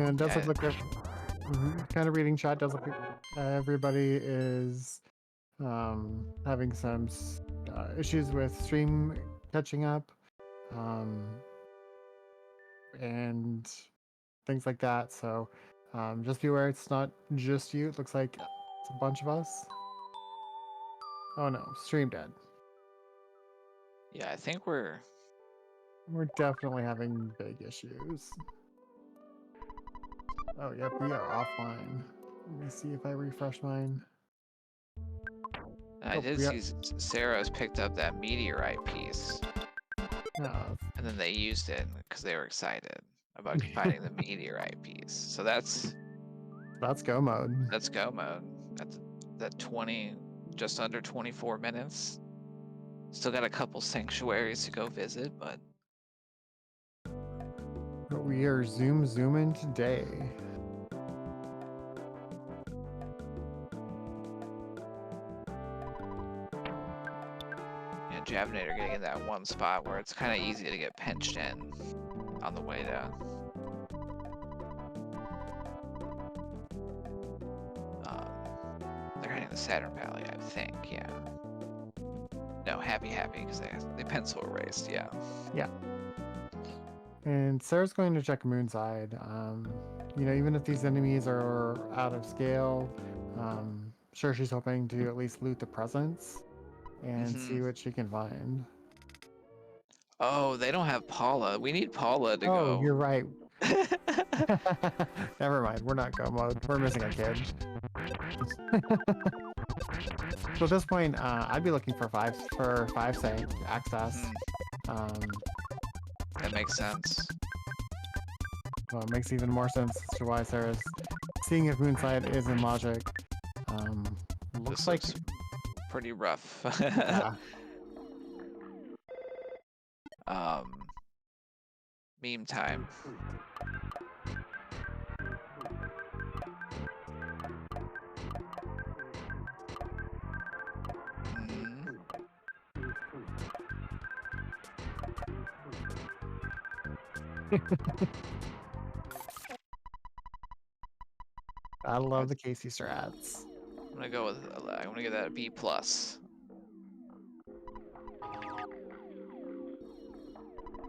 And it does Yeah. look like kind of reading chat. Does look like everybody is having some issues with stream catching up, um, and things like that. So just be aware it's not just you. It looks like it's a bunch of us. Oh no, stream dead. Yeah, I think we're We're definitely having big issues. Oh, yep, we are offline. Let me see if I refresh mine. I Oh, did we are. see Sarah's picked up that meteorite piece, No, and then they used it because they were excited about finding the meteorite piece. So that's go mode. go mode. That's that 20, just under 24 minutes. Still got a couple sanctuaries to go visit, but We are zooming today. yeah, javinat0r getting in that one spot where it's kind of easy to get pinched in on the way to. They're heading to Saturn Valley, I think. Yeah. No, happy because they pencil erased. Yeah. Yeah. And Sarah's going to check Moonside. Even if these enemies are out of scale, sure she's hoping to at least loot the presents and see what she can find. Oh, they don't have Paula. We need Paula to Oh, go. you're right. Never mind. We're not go mode. We're missing a kid. So at this point, I'd be looking for five sank access. That makes sense. Well, it makes even more sense as to why Sarah's seeing if Moonside is in logic. Looks like pretty rough. yeah. Meme time. I love the Casey strats. I'm gonna go with. I'm gonna give that a B+.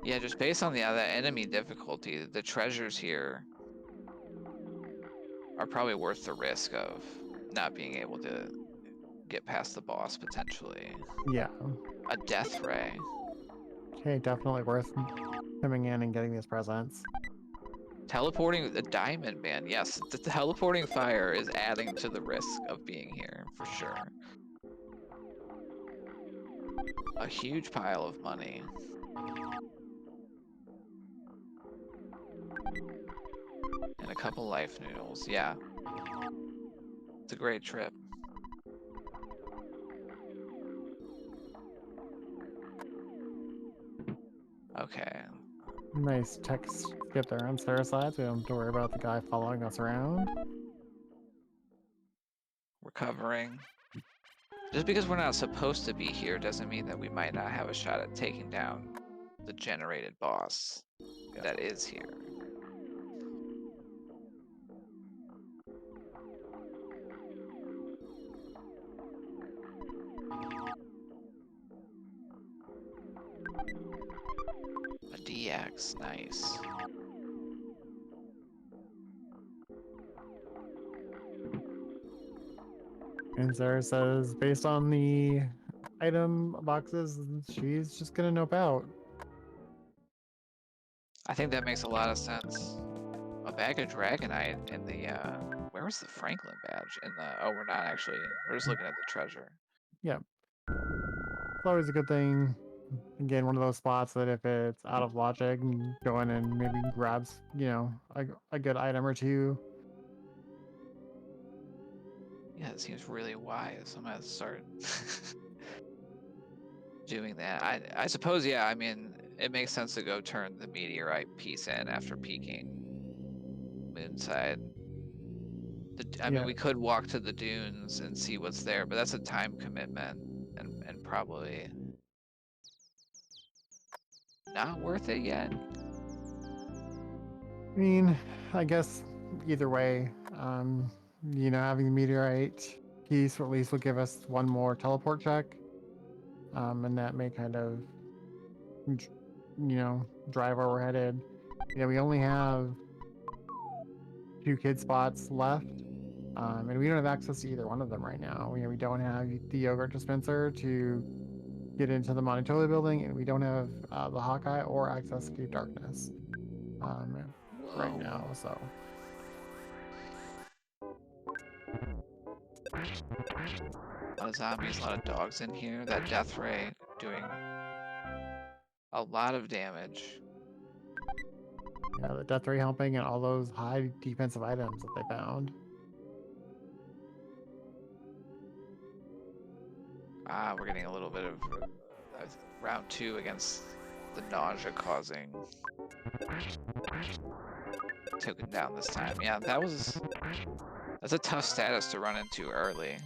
Yeah, just based on the enemy difficulty, the treasures here are probably worth the risk of not being able to get past the boss potentially. Yeah. A death ray. Okay, definitely worth coming in and getting these presents. Teleporting the diamond man. Yes, the teleporting fire is adding to the risk of being here for sure. A huge pile of money. And a couple life noodles. Yeah. It's a great trip. Okay. Nice text skip there on Sarah's side, so we don't have to worry about the guy following us around. Recovering. Just because we're not supposed to be here doesn't mean that we might not have a shot at taking down the generated boss that is here. A DX, nice. And Sarah says, based on the item boxes, she's just gonna nope out. I think that makes a lot of sense. A bag of Dragonite in the, where was the Franklin badge? In the, oh, we're not actually, we're just looking at the treasure. Yeah. It's always a good thing. Again, one of those spots that if it's out of logic, go in and maybe grabs, a good item or two. Yeah, it seems really wise. I'm gonna start doing that. I suppose, yeah, I mean, it makes sense to go turn the meteorite piece in after peeking Moonside. I mean, we could walk to the dunes and see what's there, but that's a time commitment and probably not worth it yet. I mean, I guess either way, having the meteorite piece at least will give us one more teleport check, and that may kind of, drive where we're headed. We only have 2 kid spots left, and we don't have access to either one of them right now. We don't have the yogurt dispenser to get into the Monticello building, and we don't have the Hawkeye or access to darkness right Whoa. now. So. A lot of zombies, a lot of dogs in here. That death ray doing a lot of damage. Yeah, the death ray helping and all those high defensive items that they found. We're getting a little bit of round 2 against the nausea causing. Taken down this time. Yeah, that's a tough status to run into early.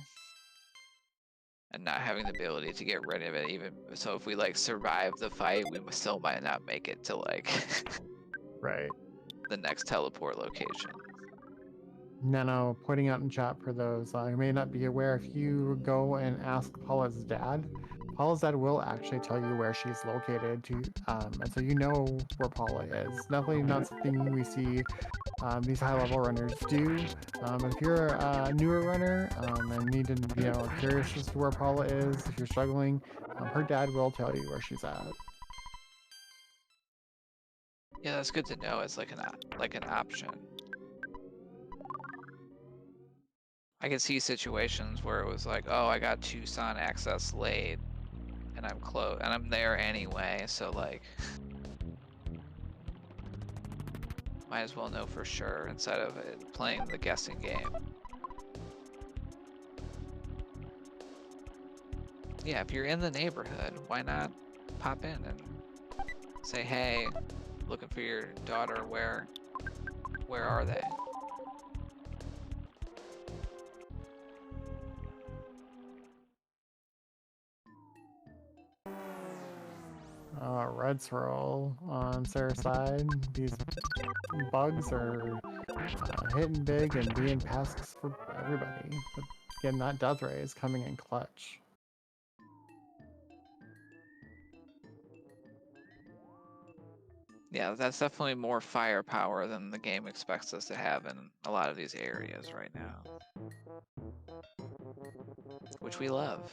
And not having the ability to get rid of it, even so if we like survive the fight, we still might not make it to like right. the next teleport location. Nano pointing out in chat for those who may not be aware, if you go and ask Paula's dad will actually tell you where she's located and so you know where Paula is. Definitely not something we see these high-level runners do. If you're a newer runner and need to, are curious as to where Paula is, if you're struggling, her dad will tell you where she's at. Yeah, that's good to know. It's like an option. I can see situations where it was like, oh, I got Tucson access late, and I'm close, and I'm there anyway, so like, might as well know for sure instead of it playing the guessing game. Yeah, if you're in the neighborhood, why not pop in and say, hey, looking for your daughter, where are they? Red swirl on Serra's side. These bugs are hitting big and being pests for everybody. But again, that death ray is coming in clutch. Yeah, that's definitely more firepower than the game expects us to have in a lot of these areas right now. Which we love.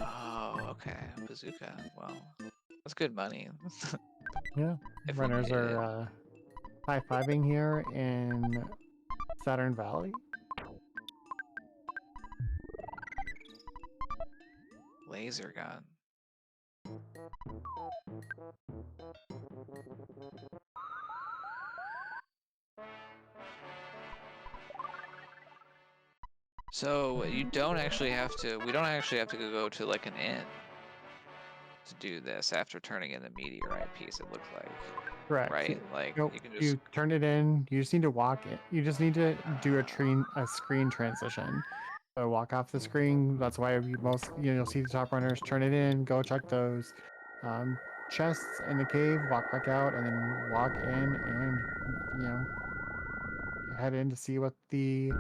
Oh, okay. Bazooka. Well, that's good money. Yeah, If we runners need it. are high-fiving here in Saturn Valley. Laser gun. So you don't actually have to, we don't actually have to go to like an inn to do this after turning in the meteorite piece, it looks like. Correct. Right? Like Nope. you can just You turn it in. You just need to walk it. You just need to do a screen transition. So walk off the screen. That's why you'll see the top runners turn it in. Go check those chests in the cave. Walk back out, and then walk in, and head in to see what the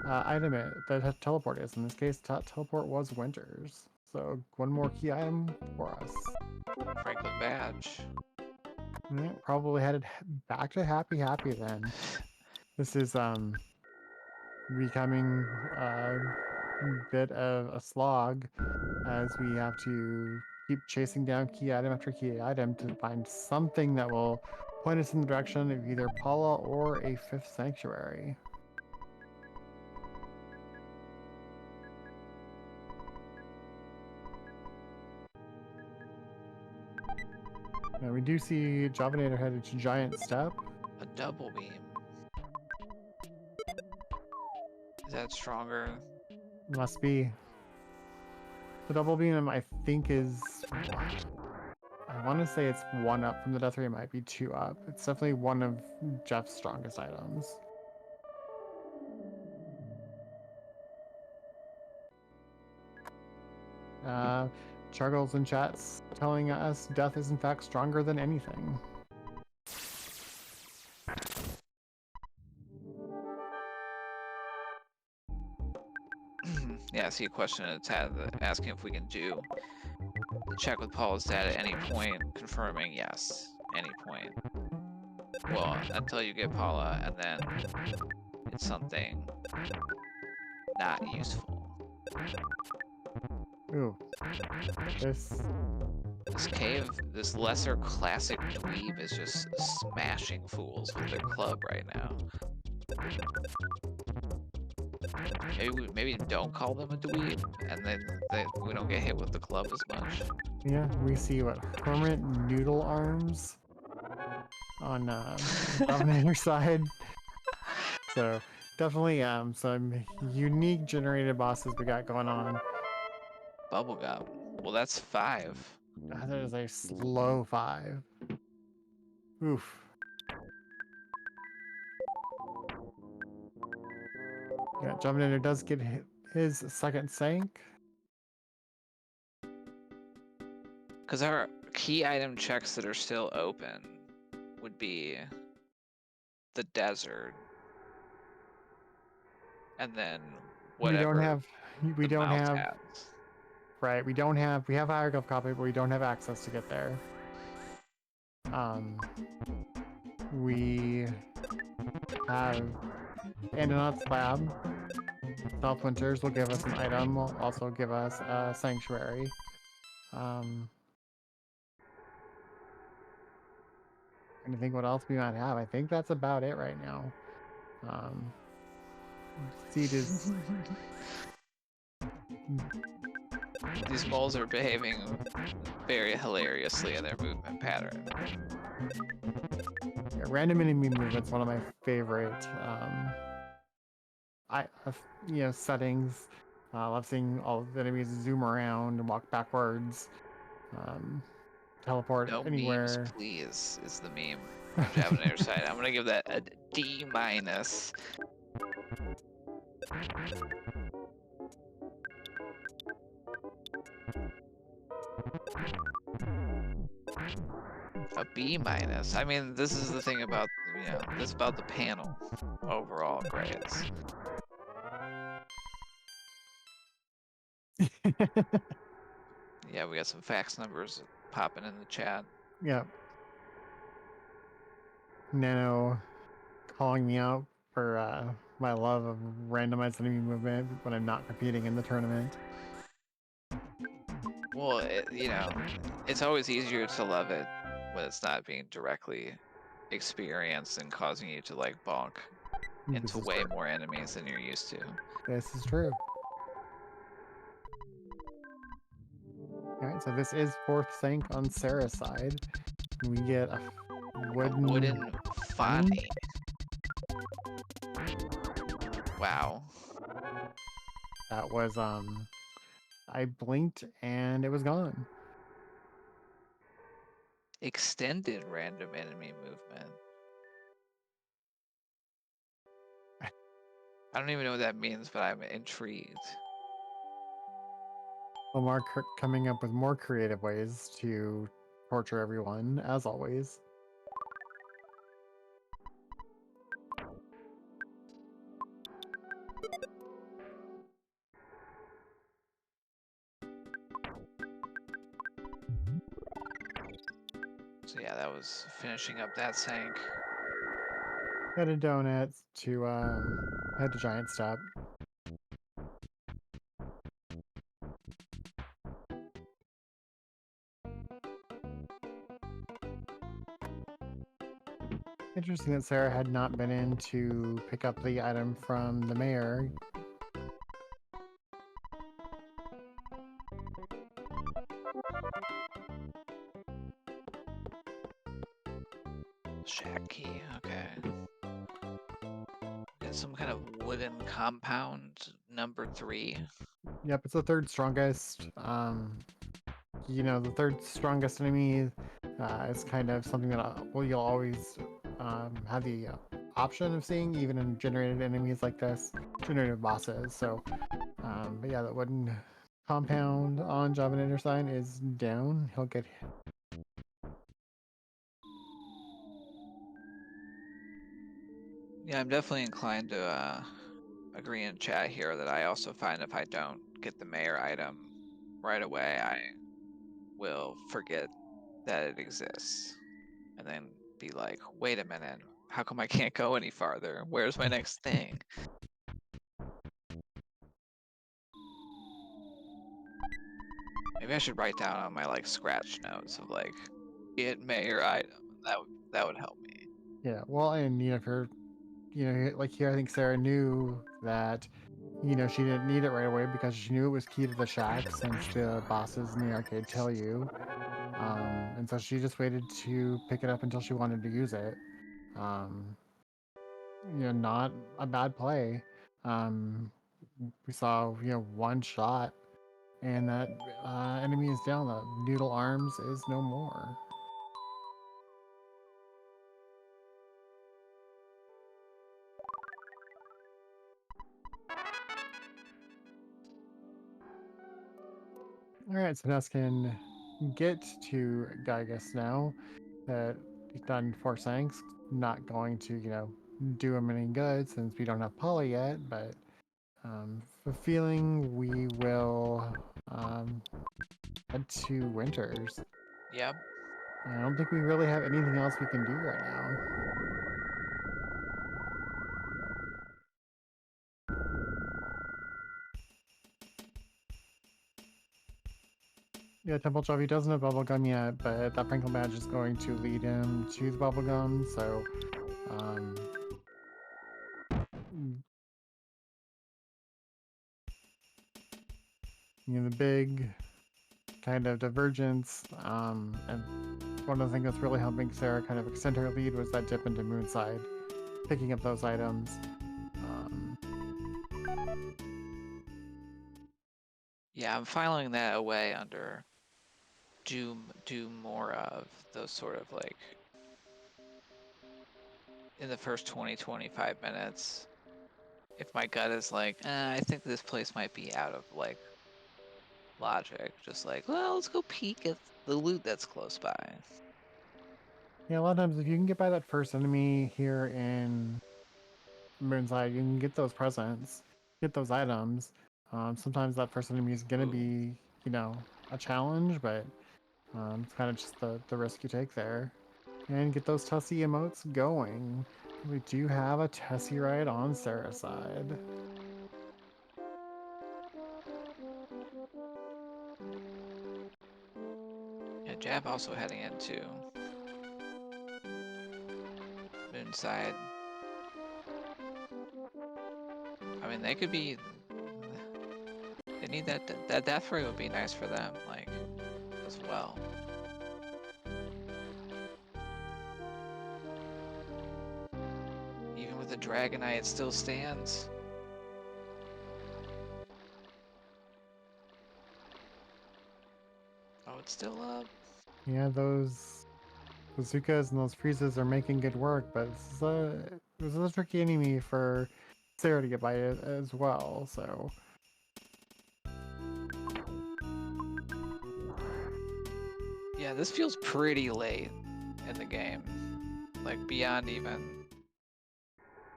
the teleport is. In this case, teleport was Winters. So one more key item for us. Franklin badge. Yeah, probably headed back to Happy then. This is becoming a bit of a slog as we have to keep chasing down key item after key item to find something that will point us in the direction of either Paula or a 5th sanctuary. Now we do see javinat0r headed to Giant Step. A double beam. Is that stronger? Must be. The double beam, I think, is. I want to say it's 1 up from the death ray. It might be 2 up. It's definitely one of Jeff's strongest items. Chuggles in chat's telling us death is in fact stronger than anything. Yeah, I see a question in the chat asking if we can do the check with Paula's dad at any point, confirming yes, any point. Well, until you get Paula, and then it's something not useful. Ooh. This cave, this lesser classic dweeb is just smashing fools with their club right now. Maybe don't call them a dweeb, and then we don't get hit with the club as much. Yeah, we see what hermit noodle arms on javinat0r side. So definitely some unique generated bosses we got going on. Bubblegum. Well, that's 5. That is a slow 5. Oof. Yeah, javinat0r does get his second sank. Because our key item checks that are still open would be the desert, and then whatever we don't mouth have has. right. We have hieroglyph copy, but we don't have access to get there. We have Andonauts Lab. South Winters will give us an item, will also give us a sanctuary. Trying to think what else we might have. I think that's about it right now. Seed is... These moles are behaving very hilariously in their movement pattern. Yeah, random enemy movement's one of my favorite settings. I love seeing all the enemies zoom around and walk backwards. Teleport No anywhere. memes, please, is the meme on javinat0r side. I'm gonna give that a D-. A B-. I mean, this is the thing about, this is about the panel overall grades. Yeah, we got some fax numbers popping in the chat. Yeah. Nano calling me out for my love of randomized enemy movement when I'm not competing in the tournament. Well, it's always easier to love it when it's not being directly experienced and causing you to like bonk into way more enemies than you're used to. This is true. Alright, so this is 4th sank on Serra's side. We get a wooden Fani. Wow. That was I blinked and it was gone. Extended random enemy movement. I don't even know what that means, but I'm intrigued. Well, Mark coming up with more creative ways to torture everyone, as always. So yeah, that was finishing up that sank. Headed donuts to head to Giant Step. Interesting that Serra had not been in to pick up the item from the mayor. Shack key, okay. Got some kind of wooden compound, number 3. Yep, it's the 3rd strongest. The 3rd strongest enemy is kind of something that you'll always have the option of seeing, even in generated enemies like this, generated bosses. So, but yeah, that wooden compound on javinat0r sign is down, he'll get. Yeah, I'm definitely inclined to agree in chat here that I also find if I don't get the mayor item right away, I will forget that it exists. And then be like, wait a minute, how come I can't go any farther? Where's my next thing? Maybe I should write down on my like scratch notes of like get mayor item. That would help me. Yeah, well, and if you're, like here, I think Serra knew that, she didn't need it right away because she knew it was key to the shack since the bosses in the arcade tell you. And so she just waited to pick it up until she wanted to use it. Um, not a bad play. Um, we saw, one shot, and that enemy is down. The noodle arms is no more. All right, so Ness can get to Gygus now that he's done Force Angst. Not going to, do him any good since we don't have Polly yet, but the feeling we will head to Winters. Yep. I don't think we really have anything else we can do right now. Yeah, Temple Chubby doesn't have bubblegum yet, but that Franklin badge is going to lead him to the bubblegum, so the big kind of divergence, and one of the things that's really helping Serra kind of extend her lead was that dip into Moonside, picking up those items. Yeah, I'm filing that away under do more of those sort of like in the first 20-25 minutes. If my gut is like, I think this place might be out of like logic, just like, well, let's go peek at the loot that's close by. Yeah, a lot of times if you can get by that first enemy here in Moonside, you can get those presents, get those items. Sometimes that first enemy is gonna be, a challenge, but it's kind of just the risk you take there. And get those Tussie emotes going. We do have a Tessie ride on Serra's side. Yeah, Jab also heading into Moonside. I mean, they could be. They need that death ray would be nice for them, like, as well. Even with the Dragonite, it still stands. Oh, it's still up. Yeah, those bazookas and those freezes are making good work, but this is a tricky enemy for Serra to get by as well, so. Yeah, this feels pretty late in the game. Like, beyond even,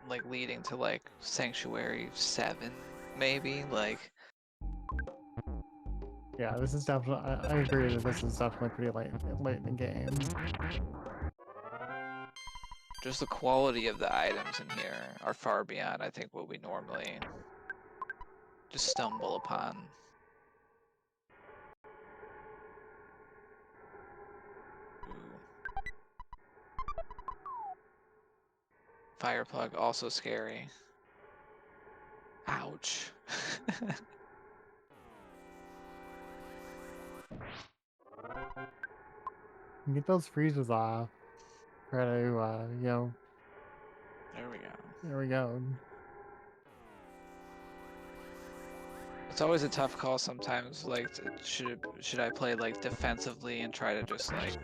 like, leading to, like, Sanctuary 7, maybe? Like... Yeah, this is definitely, I agree that this is definitely pretty late in the game. Just the quality of the items in here are far beyond, I think, what we normally just stumble upon. Ooh. Fireplug, also scary. Ouch. Get those freezes off. Try to, There we go. there we go. It's always a tough call sometimes, like, should I play, like, defensively and try to just, like,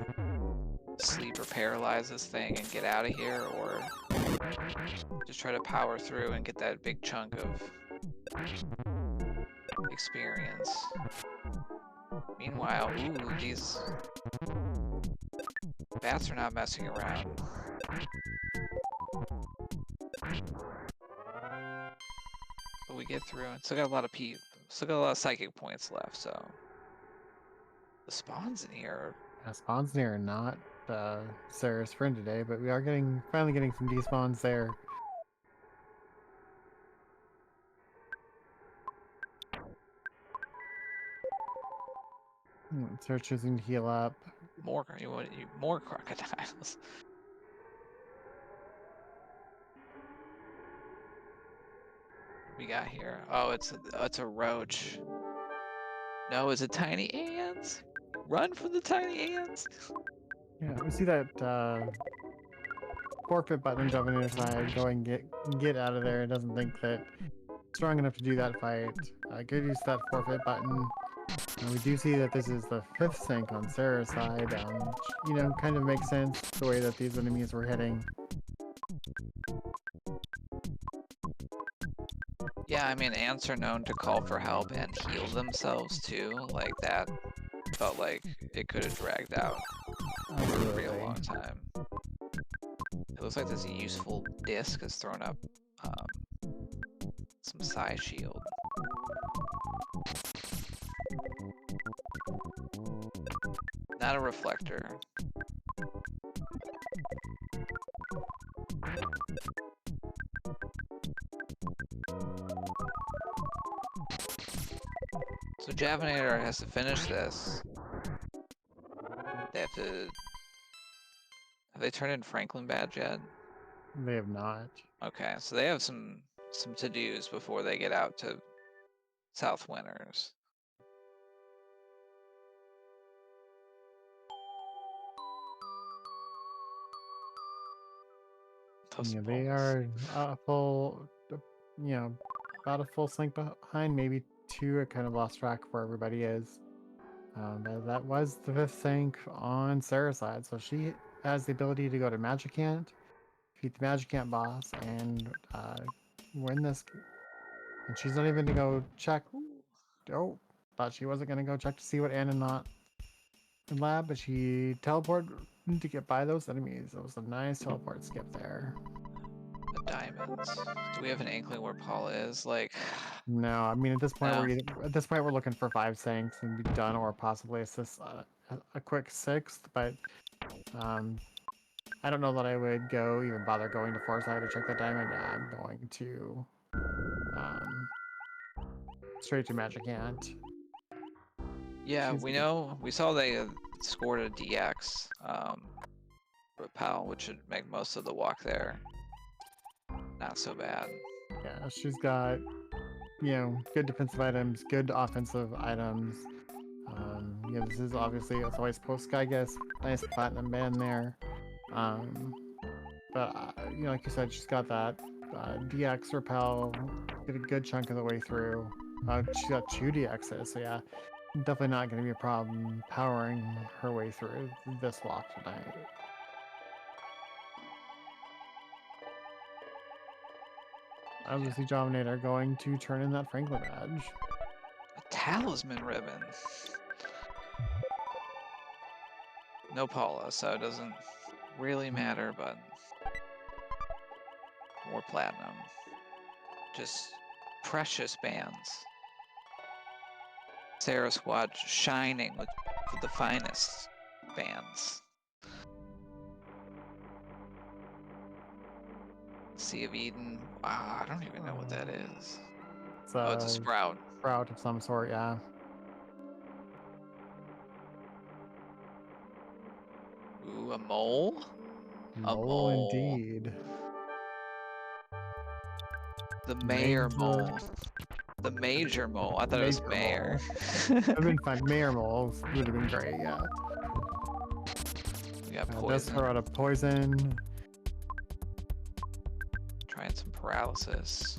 sleep or paralyze this thing and get out of here, or just try to power through and get that big chunk of experience. Meanwhile, ooh, these bats are not messing around. But we get through. Still got a lot of still got a lot of psychic points left, so the spawns in here. Spawns near not Sarah's friend today, but we are finally getting some despawns there. Sarah choosing to heal up. More more crocodiles. We got here. Oh, it's a roach. No, it's a tiny ant. Run from the tiny ants. Yeah, we see that forfeit button on javinat0r side. Go and get out of there. It doesn't think that strong enough to do that fight. Good use of that forfeit button. We do see that this is the 5th sync on Serra's side. You know, kind of makes sense the way that these enemies were hitting. Yeah, I mean, ants are known to call for help and heal themselves too. Like that felt like it could have dragged out for a real long time. It looks like this useful disc has thrown up some psi shield. Not a reflector. So javinat0r has to finish this. They have to. Have they turned in Franklin badge yet? They have not. Okay, so they have some to-dos before they get out to South Winters. Yeah, they are full, you know, about a full sync behind, maybe 2. I kind of lost track where everybody is. That was the 5th sync on Sarah's side, so she has the ability to go to Magicant, defeat the Magicant boss, and win this. And she's not even to go check. Oh, thought she wasn't gonna go check to see what Anna not in lab, but she teleported to get by those enemies. That was a nice teleport skip there. The diamonds. Do we have an inkling where Paul is? Like, no, I mean at this point no. we're looking for 5 syncs and be done, or possibly assist a quick 6th. But I don't know that I would even bother going to Foresight to check that diamond. Yeah, I'm going to straight to Magic Ant. Yeah, we saw they scored a DX repel, which should make most of the walk there not so bad. Yeah, she's got, you know, good defensive items, good offensive items. Yeah, this is obviously, it's always post Sky Guess, nice platinum band there. But you know, like you said, she's got that DX repel, get a good chunk of the way through. She's got 2 DXs, so yeah, definitely not going to be a problem powering her way through this walk tonight. Obviously, javinat0r going to turn in that Franklin badge. A talisman ribbon. No Paula, so it doesn't really matter, but more platinum. Just precious bands. Serra squad shining with the finest bands. Sea of Eden. Wow, I don't even know what that is. Oh, it's a sprout. Sprout of some sort, yeah. Ooh, a mole? A Mole mole. indeed. The mayor mole. The major mole. I thought it was mayor. Would have been fun. Mayor moles would have been great, yeah. We got poison. Does throw out a poison. Trying some paralysis.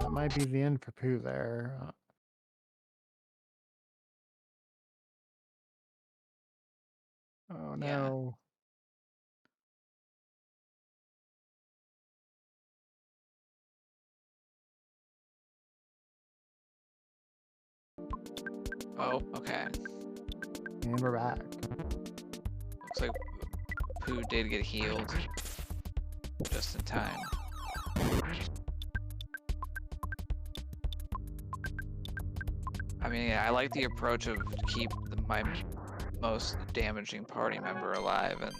That might be the end for Pooh there. Oh no. Oh, okay. And we're back. Looks like Pooh did get healed just in time. I mean, I like the approach of keep my most damaging party member alive, and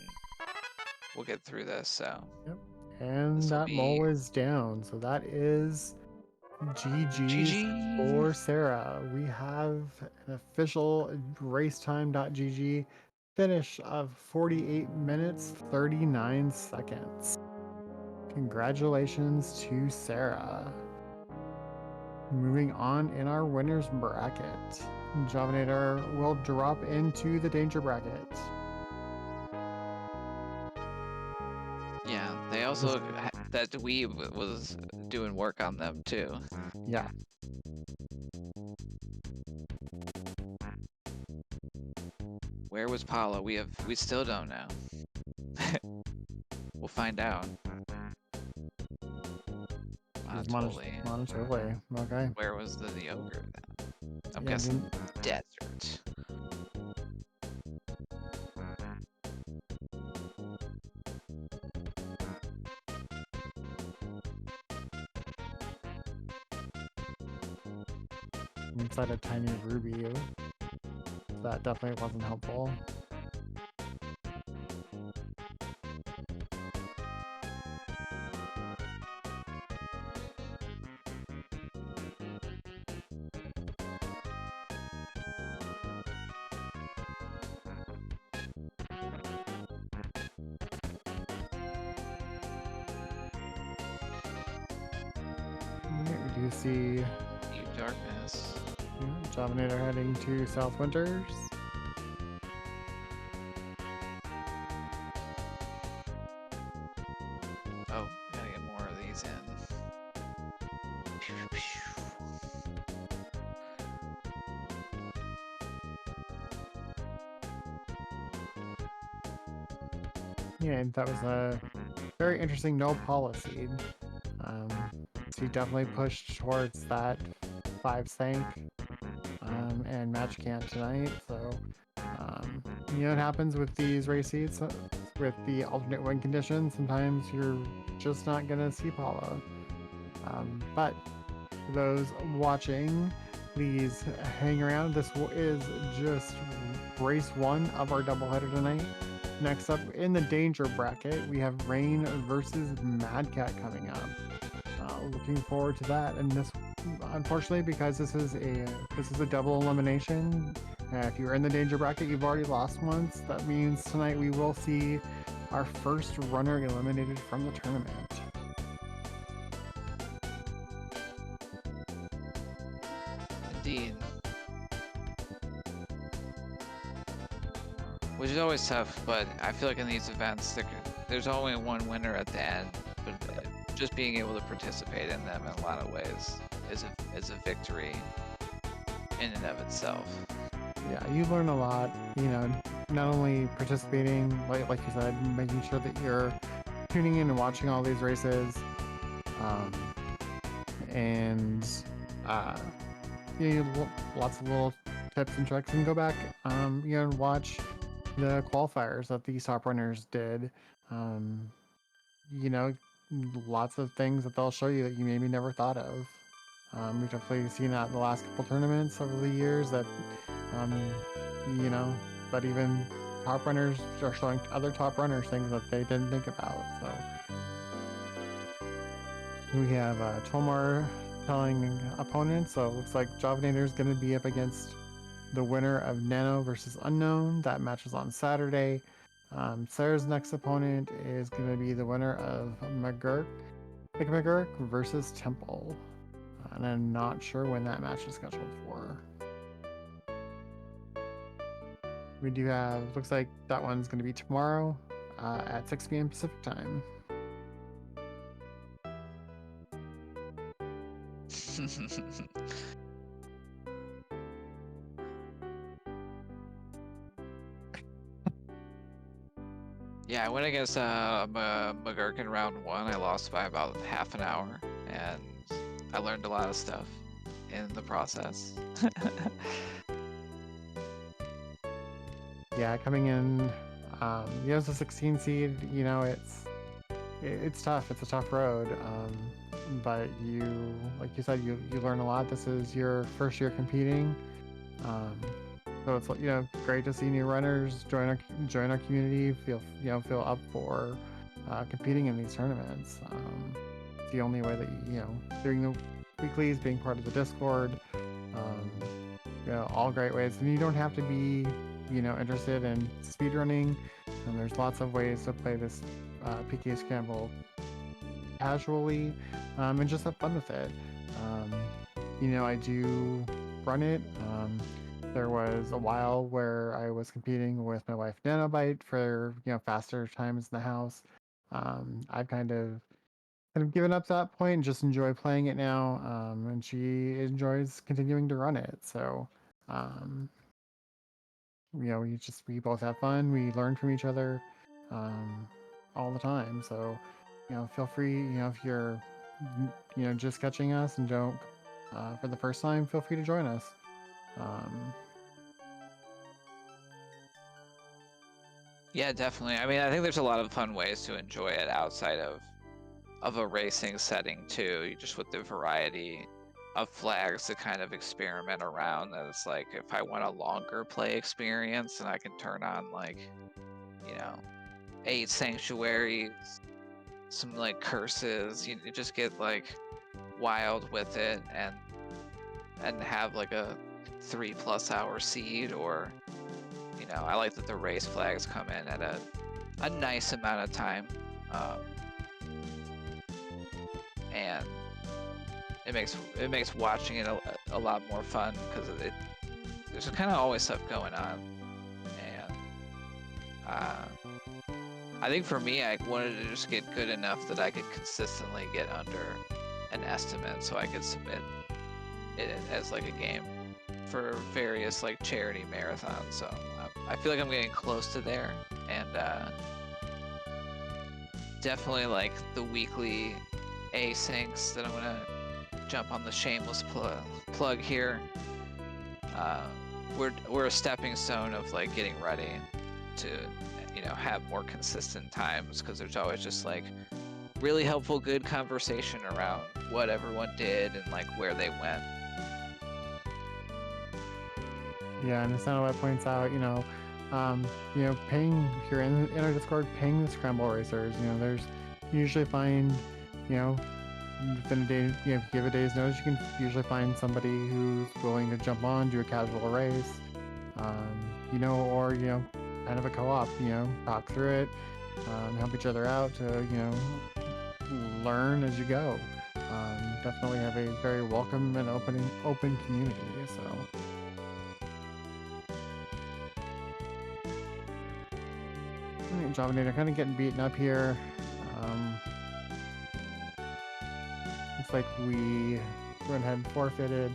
we'll get through this. So. Yep. And This will that be mole is down. So that is GG's GG. for Serra. We have an official racetime.gg finish of 48 minutes 39 seconds. Congratulations to Serra. Moving on in our winners bracket, javinat0r will drop into the danger bracket. Yeah, they also that Dweeb was doing work on them too. Yeah. Where was Paula? We still don't know. We'll find out. Monotoli. Okay. Where was the ogre then? I'm Yeah, guessing desert. inside a tiny ruby. That definitely wasn't helpful. We do see Deep darkness. javinat0r heading to South Winters. Oh, gotta get more of these in. Yeah, and that was a very interesting no policy. So he definitely pushed towards that 5 sank and match can't tonight. So you know what happens with these race seats with the alternate win conditions. Sometimes you're just not gonna see Paula. But for those watching, please hang around. This is just race 1 of our doubleheader tonight. Next up in the danger bracket, we have Rain versus Mad Cat coming up. Looking forward to that. And this, unfortunately, because this is a double elimination. If you're in the danger bracket, you've already lost once. That means tonight we will see our first runner eliminated from the tournament. Indeed. Which is always tough, but I feel like in these events, there's only one winner at the end. But just being able to participate in them in a lot of ways is a victory in and of itself. Yeah, you learn a lot. You know, not only participating, like you said, making sure that you're tuning in and watching all these races, and you know, lots of little tips and tricks, and go back, you know, and watch the qualifiers that these top runners did. You know, lots of things that they'll show you that you maybe never thought of. We've definitely seen that in the last couple tournaments over the years that, you know, but even top runners are showing other top runners things that they didn't think about. So we have Tomar telling opponents. So it looks like javinat0r is going to be up against the winner of Nano versus Unknown. That match is on Saturday. Serra's next opponent is going to be the winner of McGurk versus Temple. And I'm not sure when that match is scheduled for. We do have, looks like that one's going to be tomorrow at 6 p.m. Pacific time. Yeah, I went against McGurk in round 1. I lost by about half an hour, and I learned a lot of stuff in the process. yeah, coming in, as a 16 seed, it's tough. It's a tough road. But like you said, you learn a lot. This is your first year competing. Um, so it's great to see new runners join our community. Feel up for competing in these tournaments. It's the only way that doing the weeklies, being part of the Discord. Um, all great ways, and you don't have to be interested in speedrunning. And there's lots of ways to play this PK Scramble casually, and just have fun with it. Um, I do run it. There was a while where I was competing with my wife Nanobite for faster times in the house. I've kind of given up to that point and just enjoy playing it now. And she enjoys continuing to run it. So, um, we both have fun. We learn from each other, um, all the time. So, feel free. If you're just catching us and don't for the first time, feel free to join us. Um, Yeah, definitely. I mean, I think there's a lot of fun ways to enjoy it outside of a racing setting too. Just with the variety of flags to kind of experiment around. That it's like if I want a longer play experience, and I can turn on like, you know, 8 sanctuaries, some like curses. You just get like wild with it, and have like a 3+ hour seed. Or I like that the race flags come in at a nice amount of time, um, and it makes watching it a lot more fun because there's kind of always stuff going on. And uh, I think for me, I wanted to just get good enough that I could consistently get under an estimate, so I could submit it as like a game for various like charity marathons. So I feel like I'm getting close to there, and definitely like the weekly asyncs that I'm gonna jump on the shameless plug here. Uh, we're a stepping stone of like getting ready to have more consistent times, because there's always just like really helpful good conversation around what everyone did and like where they went. yeah, and as Sanowet points out, paying if you're in our Discord, paying the Scramble racers. There's you usually find, you know, within a day, if you give a day's notice, you can usually find somebody who's willing to jump on, do a casual race, or kind of a co-op. Talk through it, help each other out to learn as you go. Definitely have a very welcome and open community. So. Javinat0r kind of getting beaten up here. Um, Looks like we went ahead and forfeited.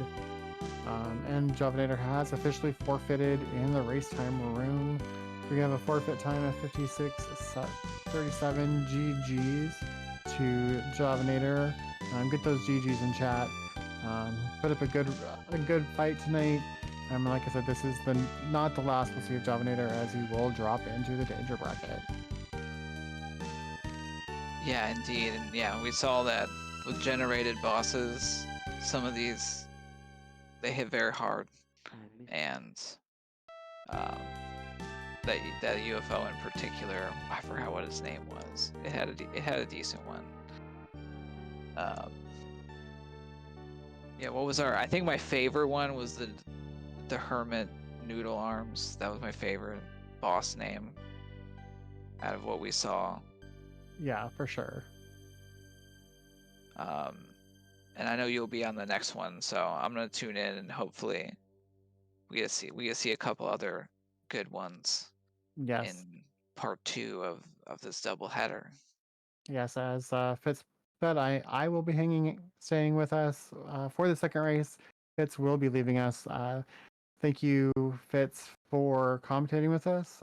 And Javinat0r has officially forfeited in the race time room. We have a forfeit time of 56:37 GGs to Javinat0r. Get those GGs in chat. Put up a good fight tonight. Like I said, this is not the last we'll see of Javinat0r, as he will drop into the danger bracket. Yeah, indeed. And yeah, we saw that with generated bosses, some of these, they hit very hard. And that UFO in particular, I forgot what his name was. It had a decent one. Yeah, what was I think my favorite one was the Hermit Noodle Arms. That was my favorite boss name out of what we saw. Yeah, for sure. And I know you'll be on the next one, so I'm gonna tune in, and hopefully we get to see a couple other good ones. Yes. In part 2 of this double header. Yes, as Fitz said, I will be staying with us for the second race. Fitz will be leaving us. Thank you, Fitz, for commentating with us.